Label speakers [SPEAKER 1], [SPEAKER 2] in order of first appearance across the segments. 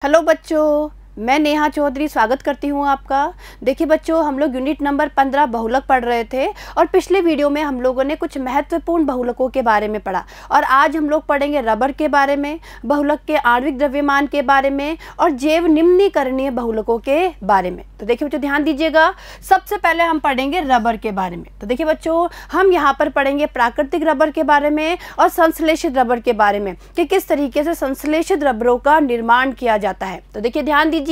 [SPEAKER 1] Hello बच्चों, मैं नेहा चौधरी स्वागत करती हूँ आपका। देखिए बच्चों, हम लोग यूनिट नंबर 15 बहुलक पढ़ रहे थे और पिछले वीडियो में हम लोगों ने कुछ महत्वपूर्ण बहुलकों के बारे में पढ़ा और आज हम लोग पढ़ेंगे रबर के बारे में, बहुलक के आणविक द्रव्यमान के बारे में और जैव निम्नीकरणीय बहुलकों के बारे में। तो देखिए बच्चों, ध्यान दीजिएगा। सबसे पहले हम पढ़ेंगे रबर के बारे में। तो देखिए बच्चों, हम यहाँ पर पढ़ेंगे प्राकृतिक रबर के बारे में और संश्लेषित रबर के बारे में कि किस तरीके से संश्लेषित रबरों का निर्माण किया जाता है। तो देखिए ध्यान दीजिए,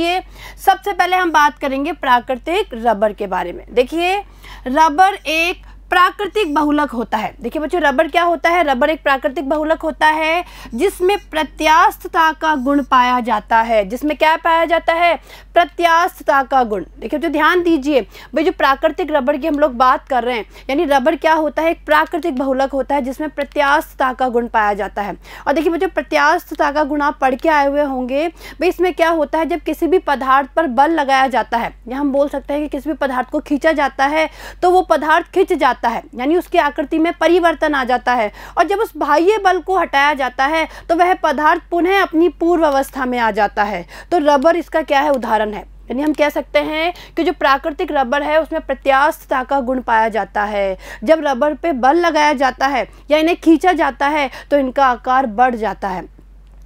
[SPEAKER 1] सबसे पहले हम बात करेंगे प्राकृतिक रबर के बारे में। देखिए, रबर एक प्राकृतिक बहुलक होता है। देखिए बच्चों, रबर क्या होता है? रबर एक प्राकृतिक बहुलक होता है जिसमें प्रत्यास्थता का गुण पाया जाता है। जिसमें क्या पाया जाता है? प्रत्यास्थता का गुण। देखिए बच्चों, ध्यान दीजिए भाई, जो प्राकृतिक रबर की हम लोग बात कर रहे हैं, यानी रबर क्या होता है? एक प्राकृतिक बहुलक होता है जिसमें प्रत्यास्थता का गुण पाया जाता है। और देखिए बच्चों, प्रत्यास्थता का गुण आप पढ़ के आए हुए होंगे भाई। इसमें क्या होता है? जब किसी भी पदार्थ पर बल लगाया जाता है, या हम बोल सकते हैं कि किसी भी पदार्थ को खींचा जाता है, तो वो पदार्थ खिंच जाता है, यानी उसकी आकृति में परिवर्तन आ जाता है। और जब उस बाह्य बल को हटाया जाता है तो वह पदार्थ पुनः अपनी पूर्व अवस्था में आ जाता है। तो रबर इसका क्या है? उदाहरण है। यानी हम कह सकते हैं कि जो प्राकृतिक रबर है उसमें प्रत्यास्थता का गुण पाया जाता है। जब रबर पे बल लगाया जाता है या इन्हें खींचा जाता है तो इनका आकार बढ़ जाता है,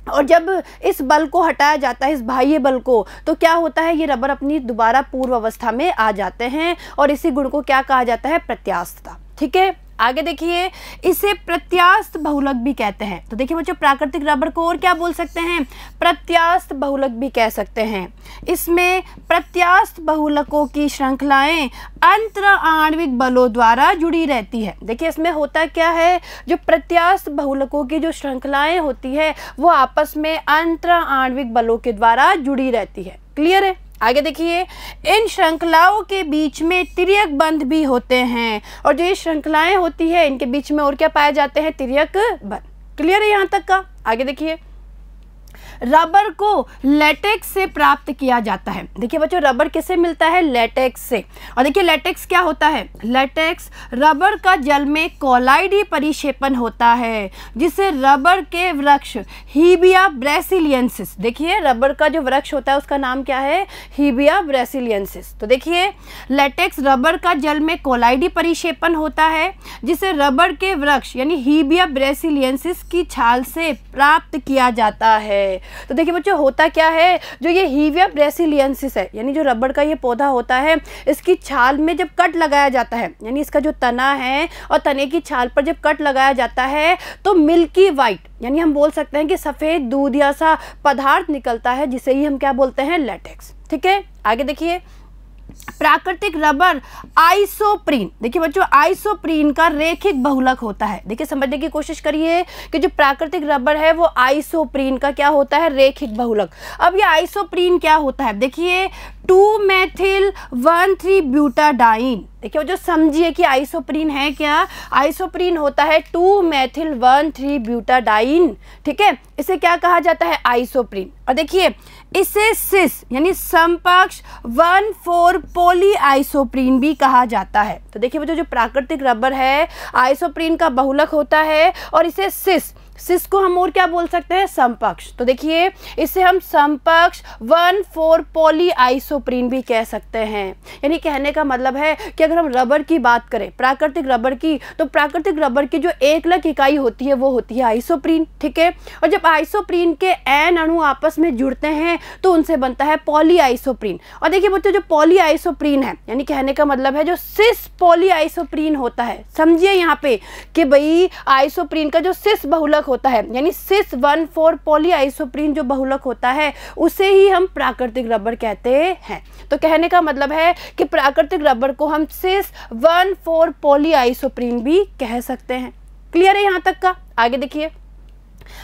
[SPEAKER 1] और जब इस बल को हटाया जाता है, इस बाह्य बल को, तो क्या होता है? ये रबर अपनी दोबारा पूर्व अवस्था में आ जाते हैं और इसी गुण को क्या कहा जाता है? प्रत्यास्थता। ठीक है, आगे देखिए, इसे प्रत्यास्थ बहुलक भी कहते हैं। तो देखिए बच्चों, प्राकृतिक रबर को और क्या बोल सकते हैं? प्रत्यास्थ बहुलक भी कह सकते हैं। इसमें प्रत्यास्थ बहुलकों की श्रृंखलाएं अंतर आणविक बलों द्वारा जुड़ी रहती है। देखिए इसमें होता क्या है? जो प्रत्यास्थ बहुलकों की जो श्रृंखलाएं होती है वो आपस में अंतर आणविक बलों के द्वारा जुड़ी रहती है। क्लियर है? आगे देखिए, इन श्रृंखलाओं के बीच में तिर्यक बंध भी होते हैं, और जो ये श्रृंखलाएं होती है इनके बीच में और क्या पाए जाते हैं? तिर्यक बंध। क्लियर है यहाँ तक का? आगे देखिए, रबर को लेटेक्स से प्राप्त किया जाता है। देखिए बच्चों, रबर किससे मिलता है? लेटेक्स से। और देखिए लेटेक्स क्या होता है? लेटेक्स रबर का जल में कोलाइडी परिक्षेपण होता है जिसे रबर के वृक्ष हीबिया ब्रासिलियंसिस, देखिए रबर का जो वृक्ष होता है उसका नाम क्या है? हीबिया ब्रासिलियंसिस। तो देखिए, लेटेक्स रबर का जल में कोलाइडी परिक्षेपण होता है जिसे रबर के वृक्ष यानी हीबिया ब्रासिलियंसिस की छाल से प्राप्त किया जाता है। तो देखिए बच्चों, होता क्या है? जो ये हीबिया ब्रासिलियंसिस है, यानी जो रबर का ये पौधा होता है, इसकी छाल में जब कट लगाया जाता है, यानी इसका जो तना है और तने की छाल पर जब कट लगाया जाता है तो मिल्की वाइट, यानी हम बोल सकते हैं कि सफ़ेद दूध या सा पदार्थ निकलता है जिसे ही हम क्या बोलते हैं? लेटेक्स। ठीक है, आगे देखिए, प्राकृतिक रबर आइसोप्रीन। देखिए बच्चों, आइसोप्रीन का रेखिक बहुलक होता है। देखिए समझने की कोशिश करिए कि जो प्राकृतिक रबर है वो आइसोप्रीन का क्या होता है? रेखिक बहुलक। अब ये आइसोप्रीन क्या होता है? देखिए, 2-मेथिल-1,3-ब्यूटाडाइन। देखिए जो समझिए कि आइसोप्रीन है क्या? आइसोप्रीन होता है 2-मेथिल-1,3-ब्यूटाडाइन। ठीक है, इसे क्या कहा जाता है? आइसोप्रीन। और देखिए, इसे सिस यानी समपक्ष 1,4-पोली आइसोप्रीन भी कहा जाता है। तो देखिए बच्चों, जो प्राकृतिक रबर है आइसोप्रीन का बहुलक होता है और इसे सिस को हम और क्या बोल सकते हैं? समपक्ष। तो देखिए, इसे हम समपक्ष 1,4-पोली आइसोप्रीन भी कह सकते हैं। यानी कहने का मतलब है कि अगर हम रबर की बात करें, प्राकृतिक रबर की, तो प्राकृतिक रबर की जो एकलक इकाई होती है वो होती है आइसोप्रीन। ठीक है, और जब आइसोप्रीन के एन अणु आपस में जुड़ते हैं तो उनसे बनता है पॉली आइसोप्रीन। और देखिए बच्चों, जो पॉली आइसोप्रीन है, यानी कहने का मतलब है जो सिस पॉली आइसोप्रीन होता है, समझिए यहाँ पे कि भाई आइसोप्रीन का जो सिस बहुलक होता है, यानी सिस 1,4-पोली आइसोप्रीन जो बहुलक होता है उसे ही हम प्राकृतिक रबर कहते हैं। तो कहने का मतलब है कि प्राकृतिक रबर को हम सिस 1,4-पोली आइसोप्रीन भी कह सकते हैं। क्लियर है यहाँ तक का? आगे देखिए,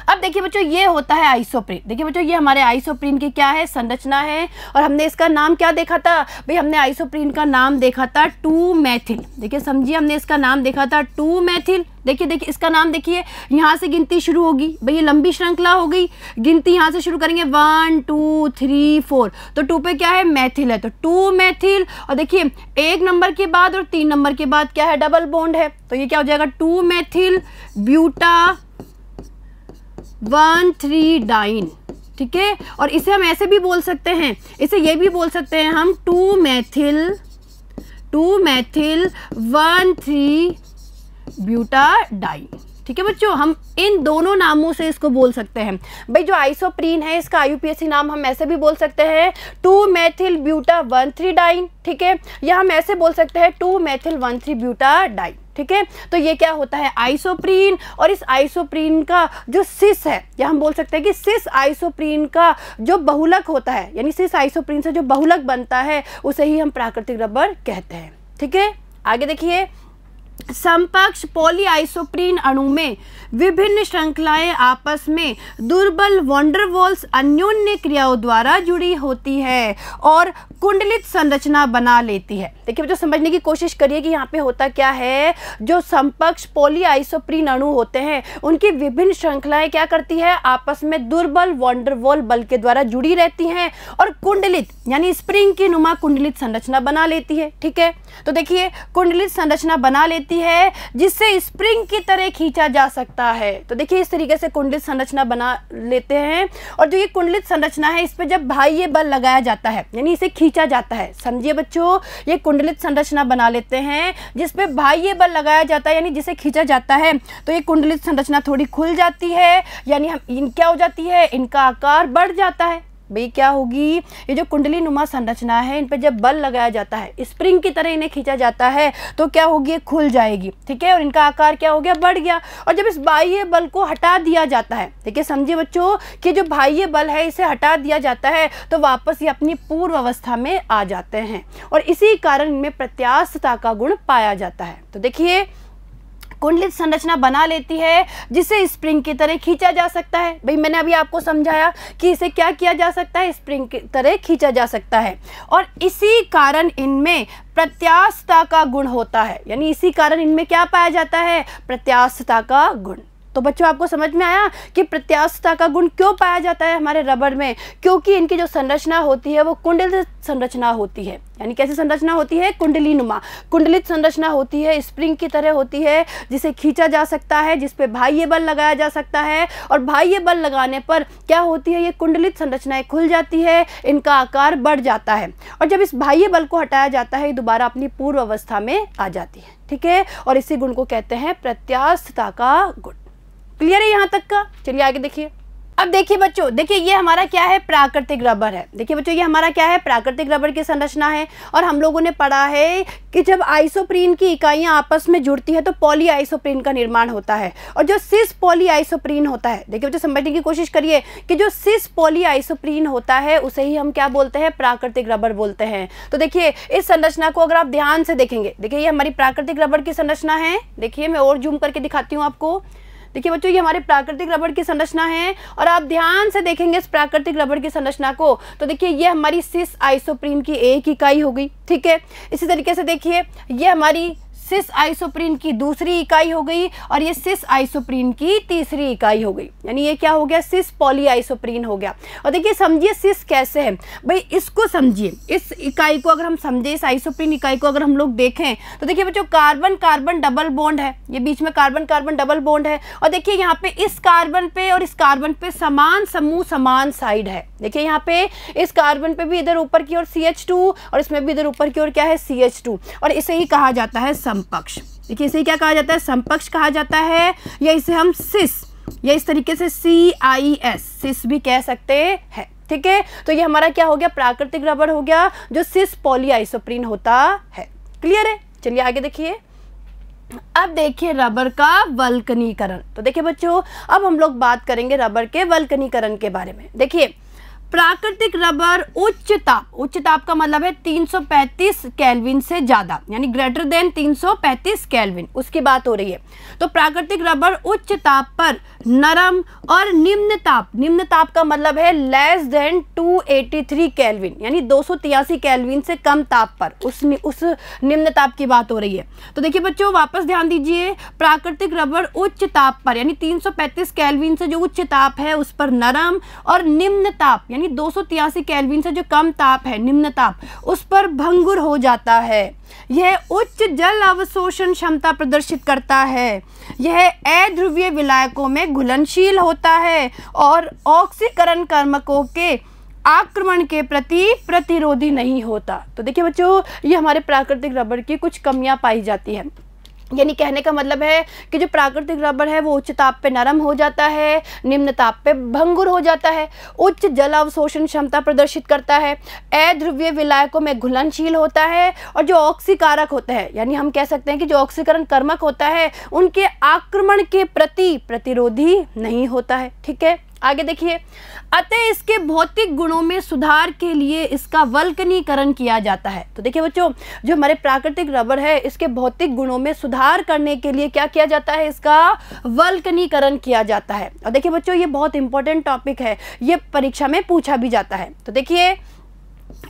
[SPEAKER 1] अब देखिए बच्चों, ये होता है आइसोप्रीन। देखिए बच्चों, ये हमारे आइसोप्रीन की क्या है? संरचना है। और हमने इसका नाम क्या देखा था? भाई हमने आइसोप्रीन का नाम देखा था 2-मेथिल। देखिए समझिए, हमने इसका नाम देखा था 2-मेथिल। देखिए इसका नाम देखिए, यहाँ से गिनती शुरू होगी। भाई ये लंबी श्रृंखला हो गई, गिनती यहाँ से शुरू करेंगे 1 2 3 4। तो 2 पे क्या है? मेथिल है, तो 2-मेथिल। और देखिए 1 नंबर के बाद और 3 नंबर के बाद क्या है? डबल बॉन्ड है, तो ये क्या हो जाएगा? 2-मेथिल-ब्यूटा 1,3-डाइन। ठीक है। और इसे हम ऐसे भी बोल सकते हैं, इसे ये भी बोल सकते हैं हम 2 मेथिल 1,3 ब्यूटाडाइन। ठीक है बच्चों, हम इन दोनों नामों से इसको बोल सकते हैं। भाई जो आइसोप्रीन है इसका IUPAC नाम हम ऐसे भी बोल सकते हैं 2 मेथिल ब्यूटा 1,3 डाइन। ठीक है, या हम ऐसे बोल सकते हैं 2 मेथिल 1,3 ब्यूटाडाइन। ठीक है, तो ये क्या होता है आइसोप्रीन, और इस आइसोप्रीन का जो सिस है, या हम बोल सकते हैं कि सिस आइसोप्रीन का जो बहुलक होता है, यानी सिस आइसोप्रीन से जो बहुलक बनता है उसे ही हम प्राकृतिक रबर कहते हैं। ठीक है, आगे देखिए, समकक्ष पॉलीआइसोप्रीन अणु में विभिन्न श्रृंखलाएं आपस में दुर्बल वॉन्डरवॉल्स अन्योन्य क्रियाओं द्वारा जुड़ी होती है और कुंडलित संरचना बना लेती है। देखिए बच्चों, समझने की कोशिश करिए कि यहाँ पे होता क्या है। जो समकक्ष पॉलीआइसोप्रीन अणु होते हैं उनकी विभिन्न श्रृंखलाएं क्या करती है, आपस में दुर्बल वॉन्डरवॉल बल के द्वारा जुड़ी रहती हैं और कुंडलित यानी स्प्रिंग की नुमा कुंडलित संरचना बना लेती है। ठीक है, तो देखिए कुंडलित संरचना बना लेती है जिससे स्प्रिंग की तरह खींचा जा सकता है। तो देखिए इस तरीके से कुंडलित संरचना बना लेते हैं, और जो ये कुंडलित संरचना है इस पे जब बाह्य बल लगाया जाता है यानी इसे खींचा जाता है, समझिए बच्चों, ये कुंडलित संरचना बना लेते हैं जिस पे बाह्य बल लगाया जाता है यानी जिसे खींचा जाता है, तो ये कुंडलित संरचना थोड़ी खुल जाती है, यानी हम क्या हो जाती है, इनका आकार बढ़ जाता है। भाई क्या होगी, ये जो कुंडली नुमा संरचना है इन पे जब बल लगाया जाता है, स्प्रिंग की तरह इन्हें खींचा जाता है, तो क्या होगी, ये खुल जाएगी। ठीक है, और इनका आकार क्या हो गया, बढ़ गया। और जब इस बाह्य बल को हटा दिया जाता है, ठीक है, समझिए बच्चों कि जो बाह्य बल है इसे हटा दिया जाता है तो वापस ये अपनी पूर्व अवस्था में आ जाते हैं, और इसी कारण इनमें प्रत्यास्थता का गुण पाया जाता है। तो देखिए कुंडलित संरचना बना लेती है जिसे स्प्रिंग की तरह खींचा जा सकता है। भाई मैंने अभी आपको समझाया कि इसे क्या किया जा सकता है, स्प्रिंग की तरह खींचा जा सकता है, और इसी कारण इनमें प्रत्यास्थता का गुण होता है, यानी इसी कारण इनमें क्या पाया जाता है, प्रत्यास्थता का गुण। तो बच्चों आपको समझ में आया कि प्रत्यास्थता का गुण क्यों पाया जाता है हमारे रबर में, क्योंकि इनकी जो संरचना होती है वो कुंडलित संरचना होती है। यानी कैसी संरचना होती है, कुंडली नुमा, कुंडलित संरचना होती है, स्प्रिंग की तरह होती है जिसे खींचा जा सकता है, जिस पे बाह्य बल लगाया जा सकता है, और बाह्य बल लगाने पर क्या होती है, ये कुंडलित संरचनाएं खुल जाती है, इनका आकार बढ़ जाता है, और जब इस बाह्य बल को हटाया जाता है ये दोबारा अपनी पूर्व अवस्था में आ जाती है। ठीक है, और इसी गुण को कहते हैं प्रत्यास्थता का गुण। क्लियर है यहाँ तक का? चलिए आगे देखिए। अब देखिए बच्चों, देखिए ये हमारा क्या है, प्राकृतिक रबर है। देखिए बच्चों ये हमारा क्या है, प्राकृतिक रबर की संरचना है, और हम लोगों ने पढ़ा है कि जब आइसोप्रीन की इकाइयां आपस में जुड़ती है तो पॉलीआइसोप्रीन का निर्माण होता है, और जो सिस पॉलीआइसोप्रीन होता है, देखिए बच्चों समझने की कोशिश करिए कि जो सिस पॉलीआइसोप्रीन होता है उसे ही हम क्या बोलते हैं, प्राकृतिक रबर बोलते हैं। तो देखिए इस संरचना को अगर आप ध्यान से देखेंगे, देखिए ये हमारी प्राकृतिक रबर की संरचना है। देखिए मैं और जूम करके दिखाती हूँ आपको। देखिए बच्चों ये हमारे प्राकृतिक रबर की संरचना है, और आप ध्यान से देखेंगे इस प्राकृतिक रबर की संरचना को, तो देखिए ये हमारी सिस आइसोप्रीन की एक इकाई हो गई। ठीक है, इसी तरीके से देखिए ये हमारी सिस आइसोप्रीन की दूसरी इकाई हो गई, और ये सिस आइसोप्रीन की तीसरी इकाई हो गई, यानी ये क्या हो गया, सिस पॉलीआइसोप्रीन हो गया। और देखिए समझिए सिस कैसे है, भाई इसको समझिए, इस इकाई को अगर हम समझे, इस आइसोप्रीन इकाई को अगर हम लोग देखें तो देखिए बच्चों कार्बन कार्बन डबल बॉन्ड है, ये बीच में कार्बन कार्बन डबल बॉन्ड है, और देखिए यहाँ पे इस कार्बन पे और इस कार्बन पे समान समूह समान साइड है। देखिए यहाँ पे इस कार्बन पे भी इधर ऊपर की ओर CH2 और इसमें भी इधर ऊपर की ओर क्या है, CH2, और इसे ही कहा जाता है समपक्ष। देखिए इसे क्या कहा जाता है, समपक्ष कहा जाता है, या इसे हम सिस या इस तरीके से CIS सिस भी कह सकते हैं। ठीक है, तो ये हमारा क्या हो गया, प्राकृतिक रबर हो गया जो सिस पॉलीआइसोप्रीन होता है। क्लियर है? चलिए आगे देखिए। अब देखिए रबर का वल्कनीकरण। तो देखिए बच्चों अब हम लोग बात करेंगे रबर के वल्कनीकरण के बारे में। देखिए प्राकृतिक रबर उच्च ताप का मतलब है 335 केल्विन से ज्यादा, यानी ग्रेटर देन 335 केल्विन, उसकी बात हो रही है। तो प्राकृतिक रबर उच्च ताप पर नरम और निम्न ताप का मतलब है लेस देन 283 केल्विन, यानी 283 केल्विन से कम ताप पर उस निम्न ताप की बात हो रही है। तो देखिए बच्चों वापस ध्यान दीजिए, प्राकृतिक रबर उच्च ताप पर यानी 335 केल्विन से जो उच्च ताप है उस पर नरम, और निम्न ताप यानी 283 केल्विन से जो कम ताप है, निम्न ताप, उस पर भंगुर हो जाता है। यह उच्च जल अवशोषण क्षमता प्रदर्शित करता है। यह अध्रुवीय विलायकों में घुलनशील होता है और ऑक्सीकरण कर्मकों के आक्रमण के प्रति प्रतिरोधी नहीं होता। तो देखिए बच्चों, ये हमारे प्राकृतिक रबर की कुछ कमियां पाई जाती हैं। यानी कहने का मतलब है कि जो प्राकृतिक रबर है वो उच्च ताप पे नरम हो जाता है, निम्न ताप पे भंगुर हो जाता है, उच्च जल अवशोषण क्षमता प्रदर्शित करता है, अध्रुवीय विलायकों में घुलनशील होता है और जो ऑक्सीकारक होते हैं, यानी हम कह सकते हैं कि जो ऑक्सीकरण कर्मक होता है उनके आक्रमण के प्रति प्रतिरोधी नहीं होता है। ठीक है, आगे देखिए, अतः इसके भौतिक गुणों में सुधार के लिए इसका वल्कनीकरण किया जाता है। तो देखिए बच्चों, जो हमारे प्राकृतिक रबर है इसके भौतिक गुणों में सुधार करने के लिए क्या किया जाता है, इसका वल्कनीकरण किया जाता है। और देखिए बच्चों, ये बहुत इंपॉर्टेंट टॉपिक है, ये परीक्षा में पूछा भी जाता है। तो देखिए,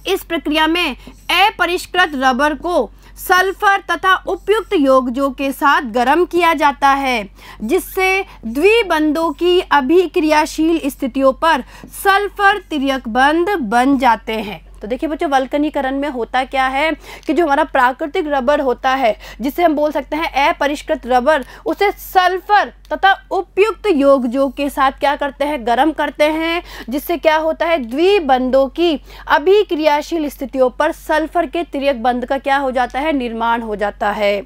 [SPEAKER 1] इस प्रक्रिया में अपरिष्कृत रबर को सल्फर तथा उपयुक्त यौगिकों के साथ गर्म किया जाता है, जिससे द्विबंधों की अभिक्रियाशील स्थितियों पर सल्फर तिर्यक बंध बन जाते हैं। तो देखिए बच्चों, वल्कनीकरण में होता क्या है कि जो हमारा प्राकृतिक रबर होता है, जिसे हम बोल सकते हैं अपरिष्कृत रबर, उसे सल्फर तथा उपयुक्त यौगिकों के साथ क्या करते हैं, गर्म करते हैं, जिससे क्या होता है, द्विबंधों की अभिक्रियाशील स्थितियों पर सल्फर के तिर्यक बंध का क्या हो जाता है, निर्माण हो जाता है।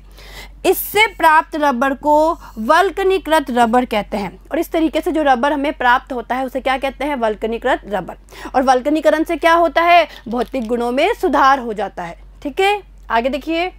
[SPEAKER 1] इससे प्राप्त रबर को वल्कनीकृत रबर कहते हैं। और इस तरीके से जो रबर हमें प्राप्त होता है उसे क्या कहते हैं, वल्कनीकृत रबर। और वल्कनीकरण से क्या होता है, भौतिक गुणों में सुधार हो जाता है। ठीक है, आगे देखिए,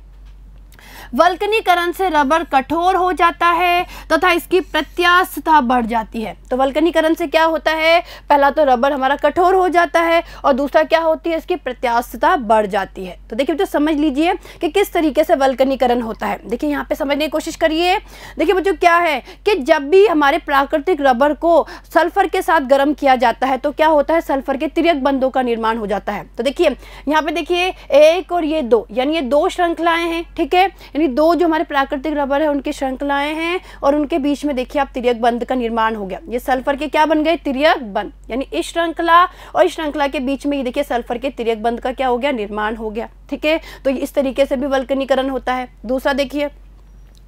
[SPEAKER 1] वल्कनीकरण से रबर कठोर हो जाता है तथा इसकी प्रत्यास्थता बढ़ जाती है। तो वल्कनीकरण से क्या होता है, पहला तो रबर हमारा कठोर हो जाता है और दूसरा क्या होती है, इसकी प्रत्यास्थता बढ़ जाती है। तो देखिए बच्चों, समझ लीजिए कि किस तरीके से वल्कनीकरण होता है। देखिए यहाँ पे समझने की कोशिश करिए। देखिए बच्चों, क्या है कि जब भी हमारे प्राकृतिक रबर को सल्फर के साथ गर्म किया जाता है तो क्या होता है, सल्फर के तिर्यक बंधों का निर्माण हो जाता है। तो देखिए यहाँ पे देखिए, एक और ये दो, यानी ये दो श्रृंखलाएं हैं। ठीक है, दो जो हमारे प्राकृतिक रबर है उनकी श्रृंखलाएं हैं और उनके बीच में देखिए आप तिर्यक बंध का निर्माण हो गया। ये सल्फर के क्या बन गए, तिर्यक बंध, यानी इस श्रृंखला और इस श्रृंखला के बीच में ये देखिए सल्फर के तिर्यक बंध का क्या हो गया, निर्माण हो गया। ठीक है, तो इस तरीके से भी वल्कनीकरण होता है। दूसरा देखिए,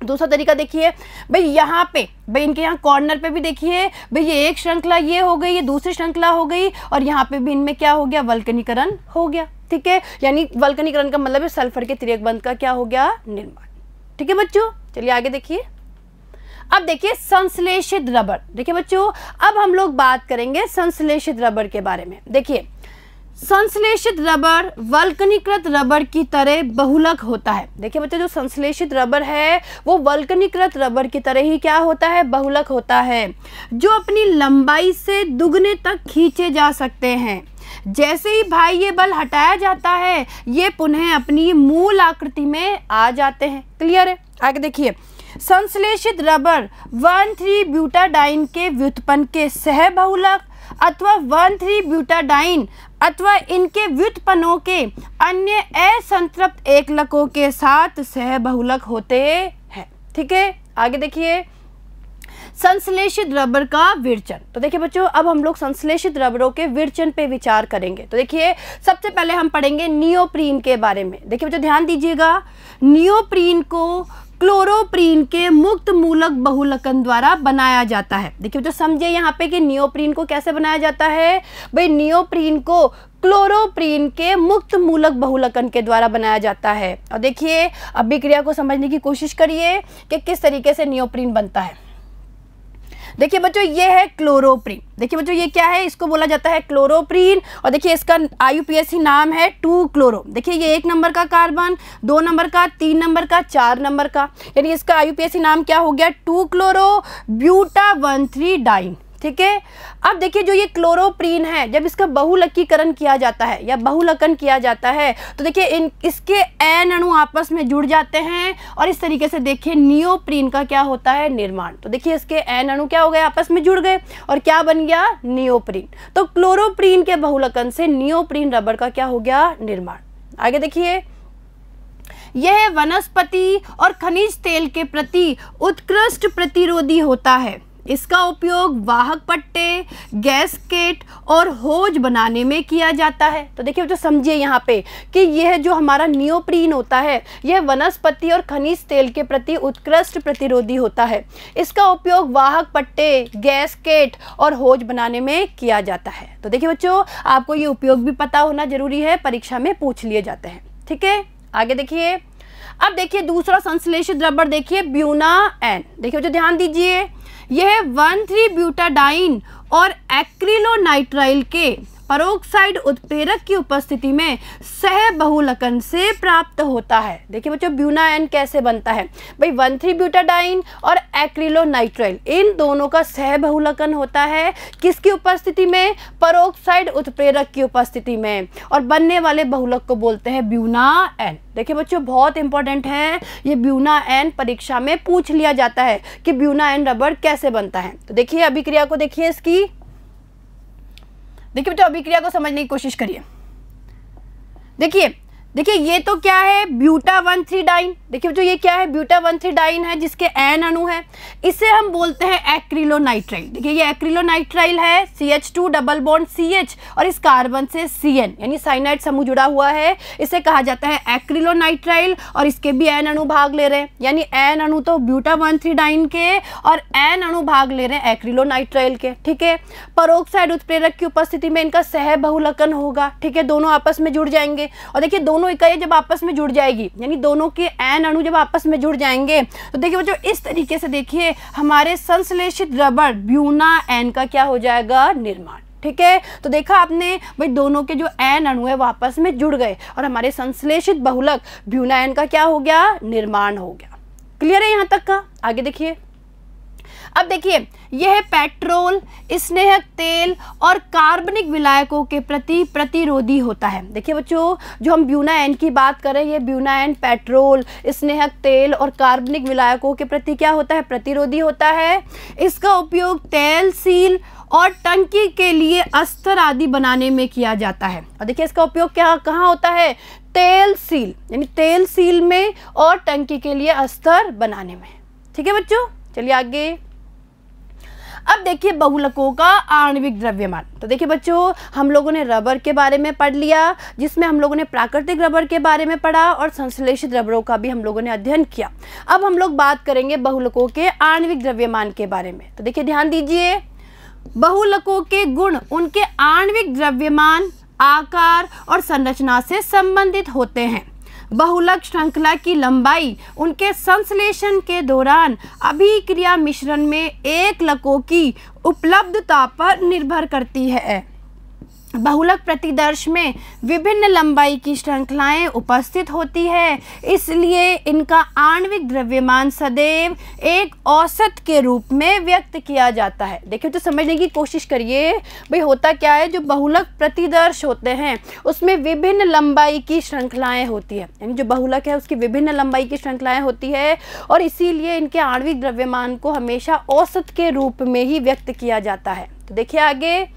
[SPEAKER 1] दूसरा तरीका देखिए भाई, यहाँ पे भाई इनके यहाँ कॉर्नर पे भी देखिए भाई, ये एक श्रृंखला ये हो गई, ये दूसरी श्रृंखला हो गई और यहाँ पे भी इनमें क्या हो गया, वल्कनीकरण हो गया। ठीक है, यानी वल्कनीकरण का मतलब है सल्फर के तिर्यक बंध का क्या हो गया, निर्माण। ठीक है बच्चों, चलिए आगे देखिए। अब देखिए संश्लेषित रबर। देखिए बच्चों, अब हम लोग बात करेंगे संश्लेषित रबर के बारे में। देखिए, संश्लेषित रबर वल्कनीकृत रबर की तरह बहुलक होता है। देखिए बच्चों, जो संश्लेषित रबर है वो वल्कनीकृत रबर की तरह ही क्या होता है, बहुलक होता है, जो अपनी लंबाई से दुगने तक खींचे जा सकते हैं। जैसे ही बाह्य बल हटाया जाता है ये पुनः अपनी मूल आकृति में आ जाते हैं। क्लियर है, आगे देखिए। संश्लेषित रबर 1,3-ब्यूटाडाइन के व्युत्पन्न के सह बहुलक अथवा 1,3-ब्यूटाडाइन अथवा इनके व्युत्पन्नों के अन्य असंतृप्त एकलकों के साथ सह बहुलक होते हैं। ठीक है, आगे देखिए। संश्लेषित रबर का विरचन। तो देखिए बच्चों, अब हम लोग संश्लेषित रबरों के विरचन पे विचार करेंगे। तो देखिए, सबसे पहले हम पढ़ेंगे नियोप्रीन के बारे में। देखिए बच्चों, ध्यान दीजिएगा, नियोप्रीन को क्लोरोप्रीन के मुक्त मूलक बहुलकन द्वारा बनाया जाता है। देखिए बच्चों, समझिए यहाँ पे कि नियोप्रीन को कैसे बनाया जाता है। भाई नियोप्रीन को क्लोरोप्रीन के मुक्त मूलक बहुलकन के द्वारा बनाया जाता है। और देखिए, अभिक्रिया को समझने की कोशिश करिए कि किस तरीके से नियोप्रीन बनता है। देखिए बच्चों, ये है क्लोरोप्रीन। देखिए बच्चों, ये क्या है, इसको बोला जाता है क्लोरोप्रीन। और देखिए इसका IUPAC नाम है 2-क्लोरो। देखिए ये 1 नंबर का कार्बन, 2 नंबर का, 3 नंबर का, 4 नंबर का, यानी इसका IUPAC नाम क्या हो गया, 2-क्लोरो ब्यूटा 1,3-डाइन। ठीक है, अब देखिए जो ये क्लोरोप्रीन है, जब इसका बहुलकीकरण किया जाता है या बहुलकन किया जाता है तो देखिए इसके एन अणु आपस में जुड़ जाते हैं और इस तरीके से देखिए नियोप्रीन का क्या होता है, निर्माण। तो देखिए इसके एन अणु क्या हो गए, आपस में जुड़ गए और क्या बन गया, नियोप्रीन। तो क्लोरोप्रीन के बहुलकन से नियोप्रीन रबर का क्या हो गया, निर्माण। आगे देखिए, यह वनस्पति और खनिज तेल के प्रति उत्कृष्ट प्रतिरोधी होता है। इसका उपयोग वाहक पट्टे, गैसकेट और होज बनाने में किया जाता है। तो देखिए बच्चों समझिए यहाँ पे कि यह जो हमारा नियोप्रीन होता है यह वनस्पति और खनिज तेल के प्रति उत्कृष्ट प्रतिरोधी होता है। इसका उपयोग वाहक पट्टे, गैसकेट और होज बनाने में किया जाता है। तो देखिए बच्चों आपको ये उपयोग भी पता होना जरूरी है, परीक्षा में पूछ लिए जाते हैं। ठीक है, आगे देखिए। अब देखिए दूसरा संश्लेषित रबर देखिए ब्यूनाएन। देखिए बच्चों ध्यान दीजिए, यह 1,3-ब्यूटाडाइन और एक्रिलोनाइट्राइल के परोक्साइड उत्प्रेरक की उपस्थिति में सह बहुलकन से प्राप्त होता है। देखिए बच्चों ब्यूनाएन कैसे बनता है भाई, 1,3-ब्यूटाडाइन और एक्रिलोनाइट्राइल इन दोनों का सह बहुलकन होता है किसकी उपस्थिति में, परोक्साइड उत्प्रेरक की उपस्थिति में, और बनने वाले बहुलक को बोलते हैं ब्यूनाएन। देखिए बच्चों बहुत इंपॉर्टेंट है ये ब्यूनाएन, परीक्षा में पूछ लिया जाता है कि ब्यूनाएन रबर कैसे बनता है। तो देखिए अभिक्रिया को देखिए इसकी, देखिए बच्चों अभिक्रिया को समझने की कोशिश करिए। देखिए ये तो क्या है, ब्यूटा 1,3-डाइन। देखिए बच्चों ये क्या है, ब्यूटा 1,3-डाइन है जिसके एन अणु है, इसे हम बोलते हैं एक्रिलोनाइट्राइल। देखिए ये एक्रिलोनाइट्राइल है, CH2 डबल बॉन्ड CH और इस कार्बन से CN यानी साइनाइड समूह जुड़ा हुआ है, इसे कहा जाता है एक्रिलोनाइट्राइल और इसके भी एन अणु भाग ले रहे हैं, यानी एन अणु तो ब्यूटा 1,3-डाइन के और एन अणु भाग ले रहे हैं एक्रिलोनाइट्राइल के। ठीक है, परोक्साइड उत्प्रेरक की उपस्थिति में इनका सह बहुलकन होगा। ठीक है, दोनों आपस में जुड़ जाएंगे और देखिए दोनों इकाई जब आपस में जुड़ जाएगी यानी दोनों के एन अणु जब आपस में जुड़ जाएंगे तो देखिए बच्चों इस तरीके से देखिए हमारे संश्लेषित रबर ब्यूनाएन का क्या हो जाएगा, निर्माण। ठीक है, तो देखा आपने भाई दोनों के जो एन अणु है वो आपस में जुड़ गए और हमारे संश्लेषित बहुलक ब्यूनाएन का क्या हो गया, निर्माण हो गया। क्लियर है यहाँ तक का? आगे देखिए। अब देखिए यह पेट्रोल, स्नेहक तेल और कार्बनिक विलायकों के प्रति प्रतिरोधी होता है। देखिए बच्चों जो हम ब्यूनाएन की बात करें, ये ब्यूनाएन पेट्रोल, स्नेहक तेल और कार्बनिक विलायकों के प्रति क्या होता है, प्रतिरोधी होता है। इसका उपयोग तेल सील और टंकी के लिए अस्तर आदि बनाने में किया जाता है। और देखिए इसका उपयोग क्या कहाँ होता है, तेल सील यानी तेल सील में और टंकी के लिए अस्तर बनाने में। ठीक है बच्चों, चलिए आगे। अब देखिए बहुलकों का आणविक द्रव्यमान। तो देखिए बच्चों हम लोगों ने रबर के बारे में पढ़ लिया, जिसमें हम लोगों ने प्राकृतिक रबर के बारे में पढ़ा और संश्लेषित रबरों का भी हम लोगों ने अध्ययन किया। अब हम लोग बात करेंगे बहुलकों के आणविक द्रव्यमान के बारे में। तो देखिए ध्यान दीजिए, बहुलकों के गुण उनके आणविक द्रव्यमान, आकार और संरचना से संबंधित होते हैं। बहुलक श्रृंखला की लंबाई उनके संश्लेषण के दौरान अभिक्रिया मिश्रण में एकलकों की उपलब्धता पर निर्भर करती है। बहुलक प्रतिदर्श में विभिन्न लंबाई की श्रृंखलाएं उपस्थित होती है, इसलिए इनका आणविक द्रव्यमान सदैव एक औसत के रूप में व्यक्त किया जाता है। देखिए तो समझने की कोशिश करिए भाई होता क्या है, जो बहुलक प्रतिदर्श होते हैं उसमें विभिन्न लंबाई की श्रृंखलाएं होती है, यानी जो बहुलक है उसकी विभिन्न लंबाई की श्रृंखलाएं होती है और इसीलिए इनके आणविक द्रव्यमान को हमेशा औसत के रूप में ही व्यक्त किया जाता है। तो देखिए आगे,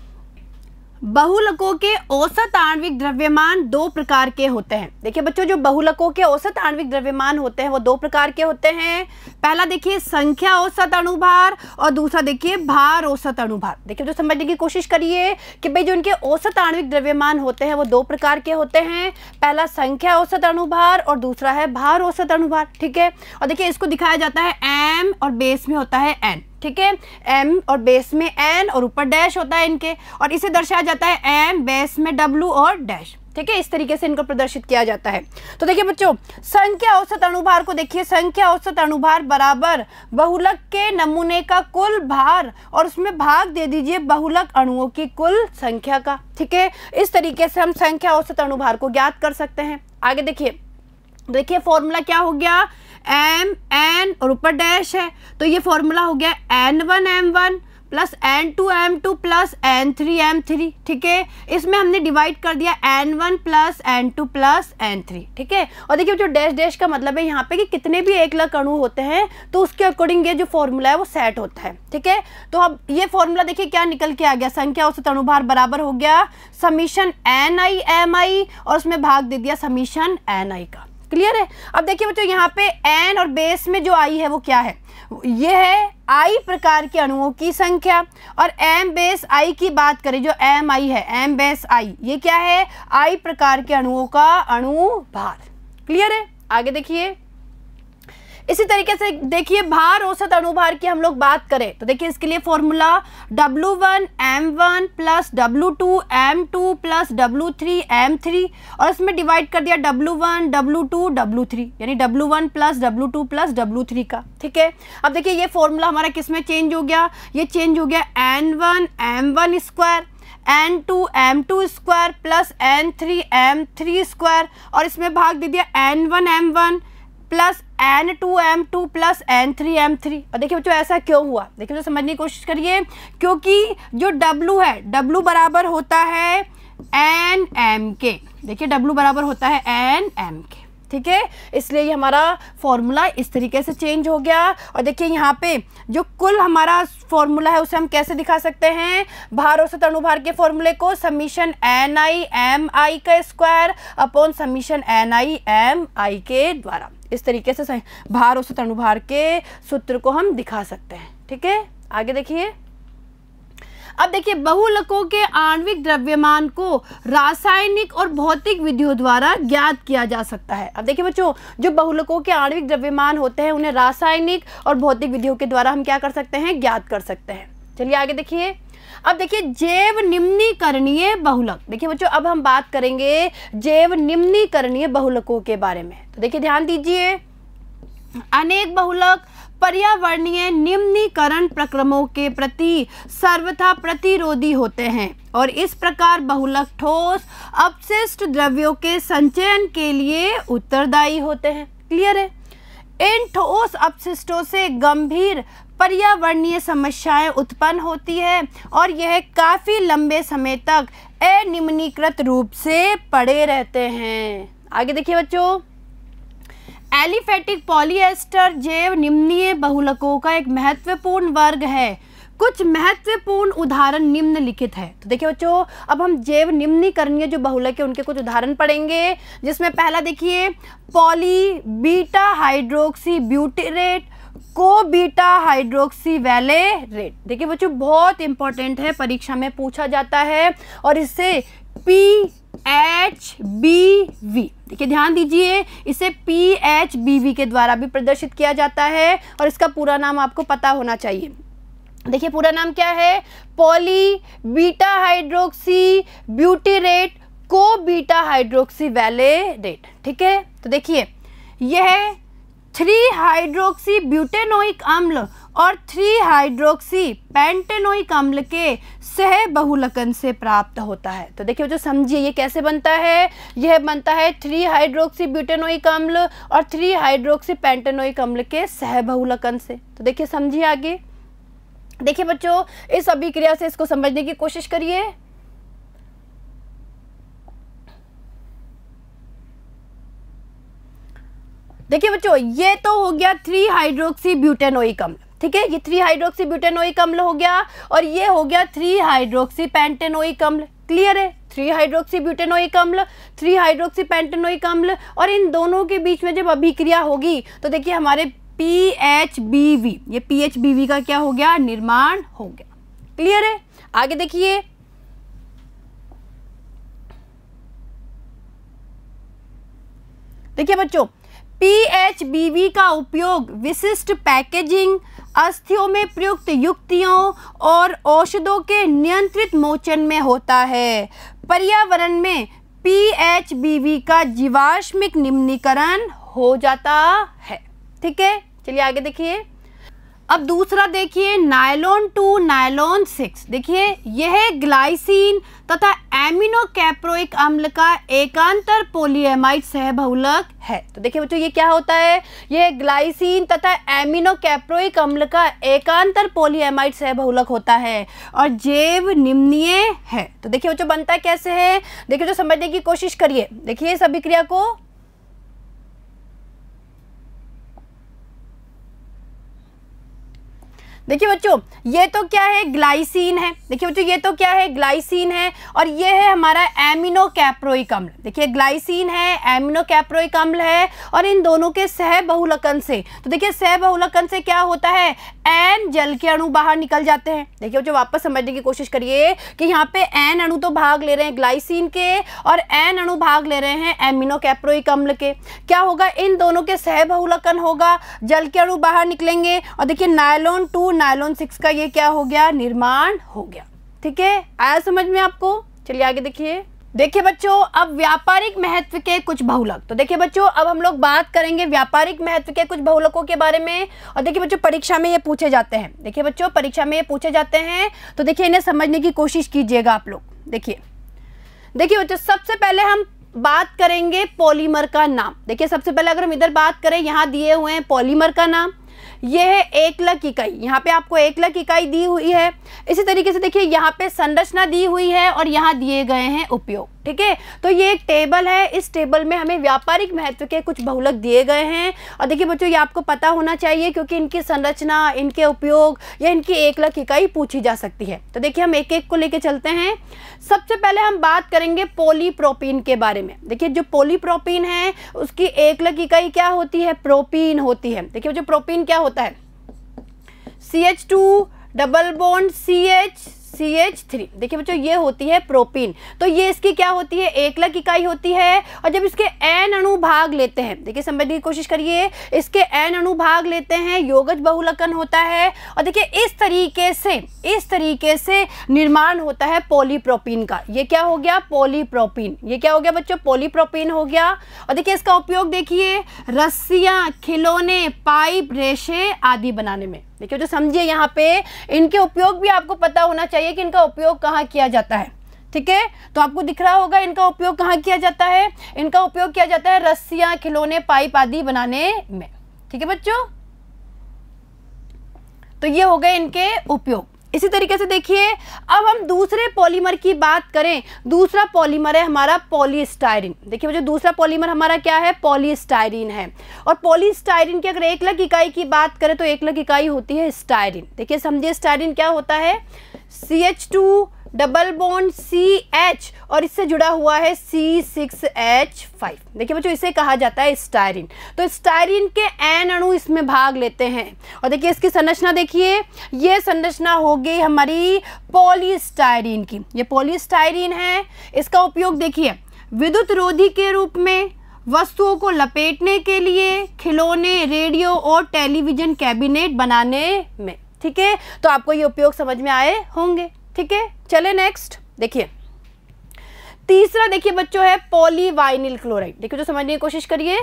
[SPEAKER 1] बहुलकों के औसत आणविक द्रव्यमान दो प्रकार के होते हैं। देखिए बच्चों जो बहुलकों के औसत आणविक द्रव्यमान होते हैं वो दो प्रकार के होते हैं। पहला देखिए संख्या औसत अणुभार और दूसरा देखिए भार औसत अणुभार। देखिए जो समझने की कोशिश करिए कि भाई जो इनके औसत आणविक द्रव्यमान होते हैं वो दो प्रकार के होते हैं। पहला संख्या औसत अणुभार और दूसरा है भार औसत अणुभार। ठीक है, और देखिए इसको दिखाया जाता है m और बेस में होता है n। ठीक है, m और बेस में n और ऊपर डैश होता है इनके, और इसे दर्शाया जाता है m बेस में w और डैश। ठीक है, इस तरीके से इनको प्रदर्शित किया जाता है। तो देखिए बच्चों संख्या औसत अणुभार को देखिए, संख्या औसत अणुभार बराबर बहुलक के नमूने का कुल भार और उसमें भाग दे दीजिए बहुलक अणुओं की कुल संख्या का। ठीक है, इस तरीके से हम संख्या औसत अणुभार को ज्ञात कर सकते हैं। आगे देखिए फॉर्मूला क्या हो गया, m n और ऊपर डैश है, तो ये फॉर्मूला हो गया n1 m1 plus n2 m2 plus n3 m3। ठीक है, इसमें हमने डिवाइड कर दिया n1 plus n2 plus n3। ठीक है, और देखिए जो डैश डैश का मतलब है यहाँ पे कि कितने भी एकलक अणु होते हैं तो उसके अकॉर्डिंग ये जो फॉर्मूला है वो सेट होता है। ठीक है, तो अब ये फॉर्मूला देखिए क्या निकल के आ गया, संख्या औसत अणुभार बराबर हो गया समीशन ni mi और उसमें भाग दे दिया समीशन ni का। क्लियर है। अब देखिए बच्चों यहाँ पे एन और बेस में जो आई है वो क्या है, ये है आई प्रकार के अणुओं की संख्या। और एम बेस आई की बात करें, जो एम आई है, एम बेस आई, ये क्या है, आई प्रकार के अणुओं का अणु भार। क्लियर है। आगे देखिए, इसी तरीके से देखिए भार औसत अणुभार की हम लोग बात करें तो देखिए इसके लिए formula W1 M1 plus W2 M2 plus W3 M3, और इसमें डिवाइड कर दिया W1 W2 W3, यानी W1 plus W2 plus W3 का। ठीक है। अब देखिए ये फॉर्मूला हमारा किस में चेंज हो गया, ये चेंज हो गया N1 M1 square, N2 M2 square plus N3 M3 square, और इसमें भाग दे दिया N1 M1 plus N2 M2 plus N3 M3। और देखिए बच्चों ऐसा क्यों हुआ, देखिए तो समझने की कोशिश करिए, क्योंकि जो W है, W बराबर होता है N M के। देखिए W बराबर होता है N M के। ठीक है, इसलिए ये हमारा फॉर्मूला इस तरीके से चेंज हो गया। और देखिए यहाँ पे जो कुल हमारा फॉर्मूला है उसे हम कैसे दिखा सकते हैं, भार औसत अणुभार के फॉर्मूले को summation N I M I का square upon summation N I M I के द्वारा, इस तरीके से भार औसत अणुभार के सूत्र को हम दिखा सकते हैं। ठीक है। आगे देखिए, अब देखिए बहुलकों के आणविक द्रव्यमान को रासायनिक और भौतिक विधियों द्वारा ज्ञात किया जा सकता है। अब देखिए बच्चों, जो बहुलकों के आणविक द्रव्यमान होते हैं उन्हें रासायनिक और भौतिक विधियों के द्वारा हम क्या कर सकते हैं, ज्ञात कर सकते हैं। चलिए आगे देखिए। अब देखिए जैव निम्नीकरणीय बहुलक, देखिए बच्चों अब हम बात करेंगे जैव निम्नीकरणीय बहुलकों के बारे में। तो देखिए ध्यान दीजिए, अनेक बहुलक पर्यावरणीय निम्नीकरण प्रक्रमों के प्रति सर्वथा प्रतिरोधी होते हैं और इस प्रकार बहुलक ठोस अपशिष्ट द्रव्यों के संचयन के लिए उत्तरदायी होते हैं। क्लियर है। इन ठोस अपशिष्टों से गंभीर पर्यावरणीय समस्याएं उत्पन्न होती है और यह काफी लंबे समय तक अनिम्नीकृत रूप से पड़े रहते हैं। आगे देखिए बच्चों, एलिफेटिक पॉलीएस्टर जैव निम्नीय बहुलकों का एक महत्वपूर्ण वर्ग है। कुछ महत्वपूर्ण उदाहरण निम्नलिखित है। तो देखिए बच्चों, अब हम जैव निम्नीकरणीय जो बहुलक है उनके कुछ उदाहरण पढ़ेंगे, जिसमें पहला देखिए पॉली बीटा हाइड्रोक्सी ब्यूटेरेट को बीटा हाइड्रोक्सी वैलेरेट। देखिए बच्चों बहुत इंपॉर्टेंट है, परीक्षा में पूछा जाता है, और इससे PHBV, देखिए ध्यान दीजिए, इसे PHBV के द्वारा भी प्रदर्शित किया जाता है और इसका पूरा नाम आपको पता होना चाहिए। देखिए पूरा नाम क्या है, पॉली बीटा हाइड्रोक्सी ब्यूटेरेट को बीटा हाइड्रोक्सी वैलेरेट। ठीक है। तो देखिए यह 3 हाइड्रोक्सी ब्यूटेनोइक अम्ल और 3 हाइड्रोक्सी पेंटेनोइक अम्ल के सह बहुलकन से प्राप्त होता है। तो देखिए जो समझिए ये कैसे बनता है, यह बनता है 3 हाइड्रोक्सी ब्यूटेनोइक अम्ल और 3 हाइड्रोक्सी पेंटेनोइक अम्ल के सह बहुलकन से। तो देखिए समझिए आगे। देखिए बच्चों इस अभिक्रिया से इसको समझने की कोशिश करिए। देखिए बच्चों ये तो हो गया 3 हाइड्रोक्सी ब्यूटेनोइक अम्ल। ठीक है, ये 3 हाइड्रोक्सी ब्यूटेनोइक अम्ल हो गया और ये हो गया 3 हाइड्रोक्सी पेंटेनोइक अम्ल। क्लियर है। 3 हाइड्रोक्सी ब्यूटेनोइक अम्ल, 3 हाइड्रोक्सी पेंटेनोइक अम्ल, और इन दोनों के बीच में जब अभिक्रिया होगी तो देखिए हमारे PHBV, ये PHBV का क्या हो गया, निर्माण हो गया। क्लियर है। आगे देखिए, देखिए बच्चों PHBV का उपयोग विशिष्ट पैकेजिंग, अस्थियों में प्रयुक्त युक्तियों और औषधों के नियंत्रित मोचन में होता है। पर्यावरण में PHBV का जीवाश्मिक निम्नीकरण हो जाता है। ठीक है। चलिए आगे देखिए। अब दूसरा देखिए नायलॉन 2 नायलॉन 6। देखिए यह ग्लाइसिन तथा एमिनो कैप्रोइक अम्ल का एकांतर पॉलीएमाइड सहबहुलक है। तो देखिए बच्चों ये क्या होता है, यह ग्लाइसिन तथा एमिनो कैप्रोइक अम्ल का एकांतर पॉलीएमाइड सहबहुलक होता है और जैव निम्नीय है। तो देखिए बच्चों बनता कैसे है, देखिए जो समझने की कोशिश करिए। देखिए इस अभिक्रिया को, देखिए बच्चों, ये तो क्या है, ग्लाइसिन है। देखिए बच्चों, ये तो क्या है, ग्लाइसिन है, और ये है हमारा एमिनो कैप्रोइक अम्ल। देखिए ग्लाइसिन है, एमिनो कैप्रोइक अम्ल है, और इन दोनों के सहबहुलकन से, तो देखिए सहबहुलकन से क्या होता है, एन जल के अणु बाहर निकल जाते हैं। देखिए बच्चों, वापस समझने की कोशिश करिए कि यहाँ पे एन अणु तो भाग ले रहे हैं ग्लाइसिन के, और एन अणु भाग ले रहे हैं एमिनो कैप्रोइक अम्ल के। क्या होगा, इन दोनों के सहबहुलकन होगा, जल के अणु बाहर निकलेंगे, और देखिए नायलॉन 2 नायलॉन 6 का ये क्या हो गया, निर्माण हो गया। ठीक है, आया समझ में आपको? चलिए आगे देखिए। देखिए बच्चों, अब व्यापारिक महत्व के कुछ बहुलक। तो देखिए बच्चों, अब हम लोग बात करेंगे व्यापारिक महत्व के कुछ बहुलकों के बारे में। और देखिए बच्चों, परीक्षा में ये पूछे जाते हैं। देखिए बच्चों, परीक्षा में ये पूछे जाते हैं, तो देखिए इन्हें समझने की कोशिश कीजिएगा आप लोग। देखिए बच्चों, सबसे पहले हम बात करेंगे पॉलीमर का नाम। देखिए सबसे पहले अगर हम इधर बात करें, यहाँ दिए हुए हैं पॉलीमर का नाम, ये है एकलक इकाई। यहाँ पे आपको एकलक इकाई दी हुई है। इसी तरीके से देखिए यहाँ पे संरचना दी हुई है, और यहाँ दिए गए हैं उपयोग। ठीक है, तो ये एक टेबल है, इस टेबल में हमें व्यापारिक महत्व के कुछ बहुलक दिए गए हैं। और देखिए बच्चों, ये आपको पता होना चाहिए, क्योंकि इनकी संरचना, इनके उपयोग या इनकी एकलक इकाई पूछी जा सकती है। तो देखिए हम एक एक को लेके चलते हैं। सबसे पहले हम बात करेंगे पॉलीप्रोपीन के बारे में। देखिए जो पॉलीप्रोपीन है, उसकी एकलक इकाई क्या होती है, प्रोपीन होती है। देखिए जो प्रोपीन क्या होता है, CH2 डबल बॉन्ड CH3। देखिए बच्चों, ये होती है प्रोपीन। तो ये इसकी क्या होती है, एकलक इकाई होती है। और जब इसके एन अणु भाग लेते हैं, देखिए समझने की कोशिश करिए, इसके एन अणु भाग लेते हैं, योगज बहुलकन होता है। और देखिए इस तरीके से निर्माण होता है पॉलीप्रोपीन का। ये क्या हो गया, पॉलीप्रोपीन। ये क्या हो गया बच्चों, पॉलीप्रोपीन हो गया। और देखिए इसका उपयोग देखिए, रस्सियाँ, खिलौने, पाइप, रेशे आदि बनाने में। देखिए जो समझिए, यहाँ पे इनके उपयोग भी आपको पता होना चाहिए कि इनका उपयोग कहाँ किया जाता है। ठीक है, तो आपको दिख रहा होगा इनका उपयोग कहाँ किया जाता है। इनका उपयोग किया जाता है रस्सियाँ, खिलौने, पाइप आदि बनाने में। ठीक है बच्चों, तो ये हो गए इनके उपयोग। इसी तरीके से देखिए, अब हम दूसरे पॉलीमर की बात करें। दूसरा पॉलीमर है हमारा पॉलीस्टायरीन। देखिए बच्चों, दूसरा पॉलीमर हमारा क्या है, पॉलीस्टायरीन है। और पॉलीस्टायरीन की अगर एकलक इकाई की बात करें, तो एकलक इकाई होती है स्टायरीन। देखिए समझिए, स्टायरीन क्या होता है, CH2 डबल बॉन्ड CH, और इससे जुड़ा हुआ है C6H5। देखिए बच्चों, इसे कहा जाता है स्टायरीन। तो स्टायरीन के एन अणु इसमें भाग लेते हैं। और देखिए इसकी संरचना देखिए, ये संरचना होगी हमारी पॉलीस्टायरीन की। ये पॉलीस्टायरीन है। इसका उपयोग देखिए, विद्युत रोधी के रूप में, वस्तुओं को लपेटने के लिए, खिलौने, रेडियो और टेलीविजन कैबिनेट बनाने में। ठीक है, तो आपको ये उपयोग समझ में आए होंगे। ठीक है, चले नेक्स्ट। देखिए तीसरा, देखिए बच्चों, है पॉलीवाइनिल क्लोराइड। देखिए जो समझने की कोशिश करिए।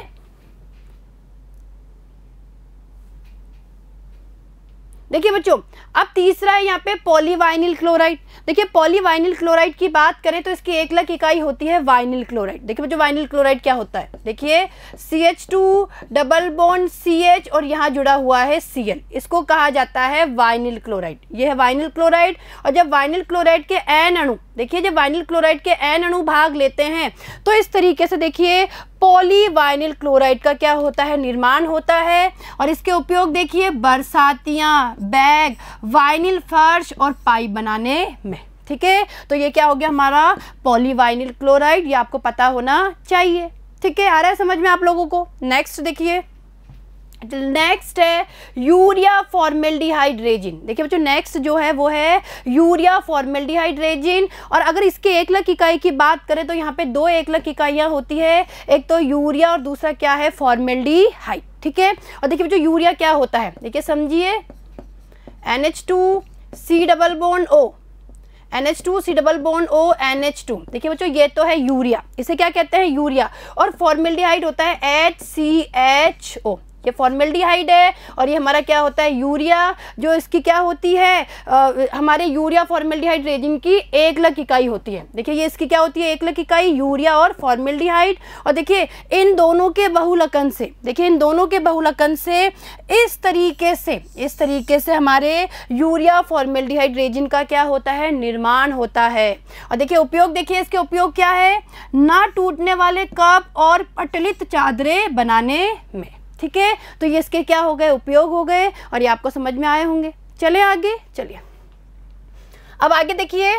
[SPEAKER 1] देखिए बच्चों, अब तीसरा है यहाँ पे पॉलीवाइनिल क्लोराइड। देखिए पॉलीवाइनिल क्लोराइड की बात करें, तो इसकी एकलक इकाई होती है वाइनिल क्लोराइड। देखिए बच्चों, वाइनिल क्लोराइड क्या होता है, देखिए CH2 डबल बॉन्ड CH, और यहाँ जुड़ा हुआ है Cl। इसको कहा जाता है वाइनिल क्लोराइड। ये है वाइनिल क्लोराइड। और जब वाइनिल क्लोराइड के एन अणु, देखिए जब वाइनिल क्लोराइड के एन अणु भाग लेते हैं, तो इस तरीके से देखिए पॉलीवाइनिल क्लोराइड का क्या होता है, निर्माण होता है। और इसके उपयोग देखिए, बरसातियाँ, बैग, वाइनिल फर्श और पाइप बनाने में। ठीक है, तो ये क्या हो गया हमारा पॉलीवाइनिल क्लोराइड। ये आपको पता होना चाहिए। ठीक है, आ रहा है समझ में आप लोगों को? नेक्स्ट देखिए, नेक्स्ट है यूरिया फॉर्मेल्डिहाइड रेजिन। देखिए बच्चों, नेक्स्ट जो है वो है यूरिया फॉर्मेल्डिहाइड रेजिन। और अगर इसके एकलक इकाई की बात करें, तो यहाँ पे दो एकलक इकाइयाँ होती है, एक तो यूरिया और दूसरा क्या है, फॉर्मेल्डिहाइड। ठीक है, और देखिए बच्चों, यूरिया क्या होता है, देखिए समझिए, NH2C double bond O, NH2C double bond O NH2। देखिए बच्चों, ये तो है यूरिया, इसे क्या कहते हैं, यूरिया। और फॉर्मेल्डिहाइड होता है HCHO। ये फॉर्मेल्डिहाइड है, और ये हमारा क्या होता है, यूरिया। जो इसकी क्या होती है, हमारे यूरिया फॉर्मेल्डिहाइड रेजिन की एकलक इकाई होती है। देखिए ये इसकी क्या होती है, एकलक इकाई, यूरिया और फॉर्मेल्डिहाइड। और देखिए इन दोनों के बहुलकन से, देखिए इन दोनों के बहुलकन से इस तरीके से हमारे यूरिया फॉर्मेल्डिहाइड रेजिन का क्या होता है, निर्माण होता है। और देखिए उपयोग, देखिए इसके उपयोग क्या है, ना टूटने वाले कप और पटलित चादरें बनाने में। ठीक है, तो ये इसके क्या हो गए, उपयोग हो गए, और ये आपको समझ में आए होंगे। चले आगे, चलिए अब आगे देखिए।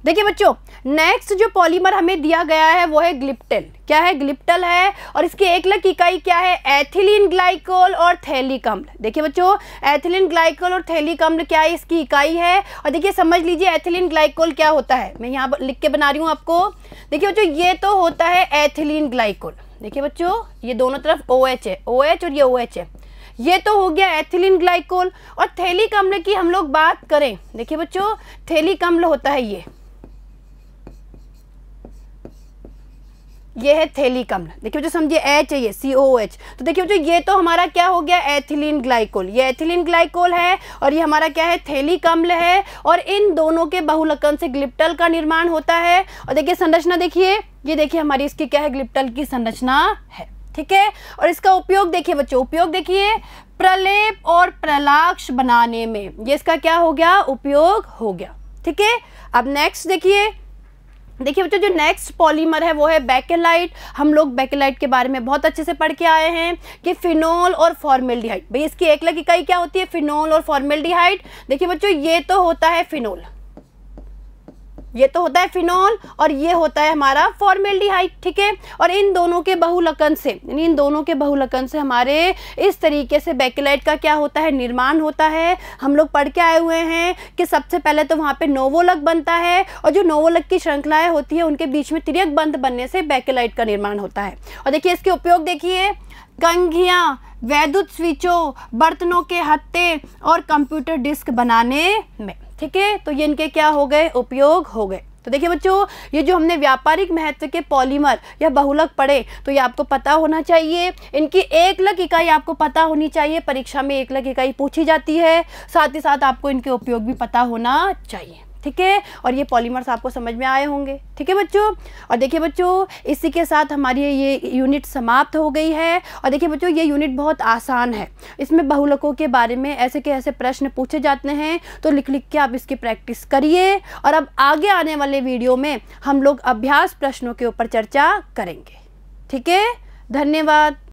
[SPEAKER 1] देखिए बच्चों, नेक्स्ट जो पॉलीमर हमें दिया गया है वो है ग्लिप्टल। क्या है? ग्लिप्टल है। और इसकी एकलक इकाई क्या है? एथिलीन ग्लाइकोल और थैलिक अम्ल। देखिए बच्चों, एथिलीन ग्लाइकोल और थैलिक अम्ल क्या है? इसकी इकाई है। और देखिए समझ लीजिए एथिलीन ग्लाइकोल क्या होता है, मैं यहाँ लिख के बना रही हूँ आपको। देखिए बच्चों, ये तो होता है एथिलीन ग्लाइकोल। देखिए बच्चों, ये दोनों तरफ OH है, OH और ये OH है। ये तो हो गया एथिलीन ग्लाइकोल। और थैलिक अम्ल की हम लोग बात करें, देखिए बच्चों, थैलिक अम्ल होता है ये है थैलिक अम्ल। देखिए बच्चों, समझिए H है ये, COOH। तो देखिए बच्चों, ये तो हमारा क्या हो गया? Ethylene glycol. ये एथिलीन ग्लाइकोल है और ये हमारा क्या है? थैलिक अम्ल है। और इन दोनों के बहुलकन से ग्लिप्टल का निर्माण होता है। और देखिए संरचना देखिए, ये देखिए हमारी इसकी क्या है? ग्लिप्टल की संरचना है। ठीक है। और इसका उपयोग देखिए बच्चों, उपयोग देखिए, प्रलेप और प्रलाक्ष बनाने में ये इसका क्या हो गया? उपयोग हो गया। ठीक है। अब नेक्स्ट देखिए बच्चों, जो नेक्स्ट पॉलीमर है वो है बेकेलाइट। हम लोग बेकेलाइट के बारे में बहुत अच्छे से पढ़ के आए हैं कि फिनोल और फॉर्मेल्डिहाइड। भाई इसकी एकलक इकाई क्या होती है? फिनोल और फॉर्मेल्डिहाइड। देखिए बच्चों, ये तो होता है फिनोल, ये तो होता है फिनोल और ये होता है हमारा फॉर्मेल्डिहाइड। ठीक है। और इन दोनों के बहुलकन से, यानी इन दोनों के बहुलकन से हमारे इस तरीके से बेकेलाइट का क्या होता है? निर्माण होता है। हम लोग पढ़ के आए हुए हैं कि सबसे पहले तो वहाँ पे नोवोलक बनता है और जो नोवोलक की श्रृंखलाएं होती है उनके बीच में तिर्यक बंध बनने से बेकेलाइट का निर्माण होता है। और देखिए इसके उपयोग देखिए, कंघियाँ, वैद्युत स्विचों, बर्तनों के हत्थे और कंप्यूटर डिस्क बनाने में। ठीक है। तो ये इनके क्या हो गए? उपयोग हो गए। तो देखिए बच्चों, ये जो हमने व्यापारिक महत्व के पॉलीमर या बहुलक पढ़े तो ये आपको पता होना चाहिए। इनकी एकलक इकाई आपको पता होनी चाहिए, परीक्षा में एकलक इकाई पूछी जाती है। साथ ही साथ आपको इनके उपयोग भी पता होना चाहिए। ठीक है। और ये पॉलीमर्स आपको समझ में आए होंगे। ठीक है बच्चों। और देखिए बच्चों, इसी के साथ हमारी ये यूनिट समाप्त हो गई है। और देखिए बच्चों, ये यूनिट बहुत आसान है। इसमें बहुलकों के बारे में ऐसे के ऐसे प्रश्न पूछे जाते हैं, तो लिख लिख के आप इसकी प्रैक्टिस करिए। और अब आगे आने वाले वीडियो में हम लोग अभ्यास प्रश्नों के ऊपर चर्चा करेंगे। ठीक है। धन्यवाद।